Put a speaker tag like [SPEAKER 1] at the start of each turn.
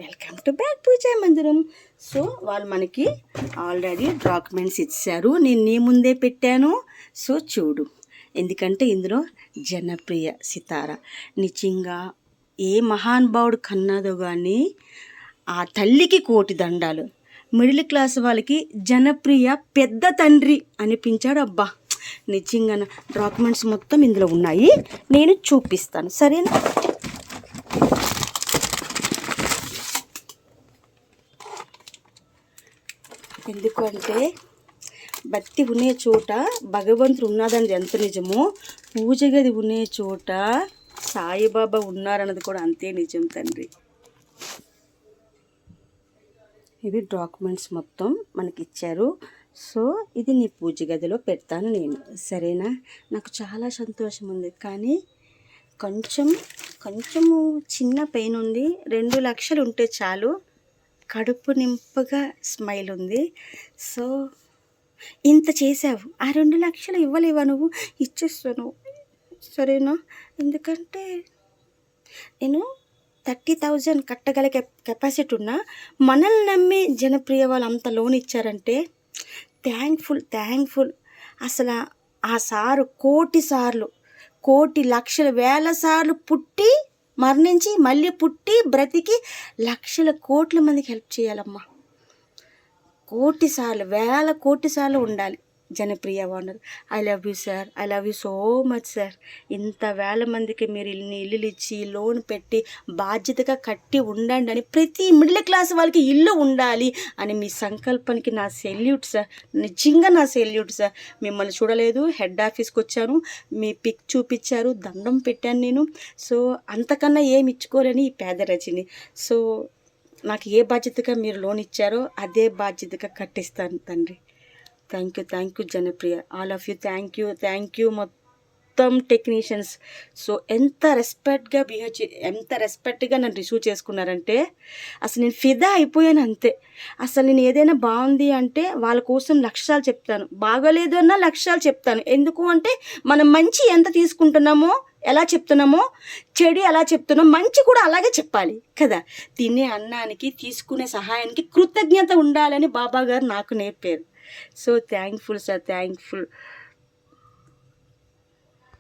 [SPEAKER 1] Welcome to back పూజా మందిరం. So వాళ్ళు మనకి ఆల్రెడీ డాక్యుమెంట్స్ ఇచ్చారు, నేను నీ ముందే పెట్టాను. సో చూడు, ఎందుకంటే ఇందులో జనప్రియ సితార నిజంగా ఏ మహానుభావుడు కన్నాదో కానీ ఆ తల్లికి కోటి దండాలు. మిడిల్ క్లాస్ వాళ్ళకి జనప్రియ పెద్ద తండ్రి అనిపించాడు. అబ్బా నిజంగా డాక్యుమెంట్స్ మొత్తం ఇందులో ఉన్నాయి, నేను చూపిస్తాను, సరేనా? ఎందుకంటే భక్తి ఉనే చోట భగవంతుడు ఉన్నాదన్నది ఎంత నిజమో, పూజ గది ఉనే చోట సాయిబాబా ఉన్నారన్నది కూడా అంతే నిజం తండ్రి. ఇవి డాక్యుమెంట్స్ మొత్తం మనకి ఇచ్చారు. సో ఇది నీ పూజ గదిలో పెడతాను నేను, సరేనా? నాకు చాలా సంతోషం ఉంది, కానీ కొంచెము చిన్న పెయిన్ ఉంది. 2 లక్షలు ఉంటే చాలు, కడుపు నింపుగా స్మైల్ ఉంది. సో ఇంత చేసావు, ఆ 2 లక్షలు ఇవ్వలేవా నువ్వు? ఇచ్చేస్తాను, సరేనా? ఎందుకంటే నేను 30,000 కట్టగల కెపాసిటీ ఉన్నా, మనల్ని నమ్మి జనప్రియ వాళ్ళు అంత లోన్ ఇచ్చారంటే థ్యాంక్ఫుల్. అసలు ఆ సారు కోటి లక్షలు వేల సార్లు పుట్టి మరణించి మళ్ళీ పుట్టి బ్రతికి లక్షల కోట్ల మందికి హెల్ప్ చేయాలమ్మా. వేల కోటి సార్లు ఉండాలి Janapriya owner. I love you sir, I love you so much sir. ఇంత వేల మందికి మీరు ఇల్లులు ఇచ్చి లోన్ పెట్టి బాధ్యతగా కట్టి ఉండండి అని, ప్రతి మిడిల్ క్లాస్ వాళ్ళకి ఇల్లు ఉండాలి అని మీ సంకల్పానికి నా సెల్యూట్ సార్, నిజంగా నా సెల్యూట్ సార్. మిమ్మల్ని చూడలేదు, హెడ్ ఆఫీస్కి వచ్చాను, మీ పిక్ చూపించారు, దండం పెట్టాను నేను. సో అంతకన్నా ఏమి ఇచ్చుకోలేని ఈ పేద రజని. సో నాకు ఏ బాధ్యతగా మీరు లోన్ ఇచ్చారో అదే బాధ్యతగా కట్టిస్తాను తండ్రి. Thank you Janapriya, all of you. Thank you మొత్తం టెక్నీషియన్స్. సో ఎంత రెస్పెక్ట్గా నన్ను రిసీవ్ చేసుకున్నారంటే అసలు నేను ఫిదా అయిపోయాను అంతే. అసలు నేను ఏదైనా బాగుంది అంటే వాళ్ళ కోసం లక్ష్యాలు చెప్తాను, బాగోలేదు అన్నా లక్ష్యాలు చెప్తాను. ఎందుకు అంటే మనం మంచి ఎంత తీసుకుంటున్నామో, ఎలా చెప్తున్నామో, చెడు ఎలా చెప్తున్నాం, మంచి కూడా అలాగే చెప్పాలి కదా. తినే అన్నానికి, తీసుకునే సహాయానికి కృతజ్ఞత ఉండాలని బాబా గారు నాకు నేర్పారు. So thankful sir, thankful.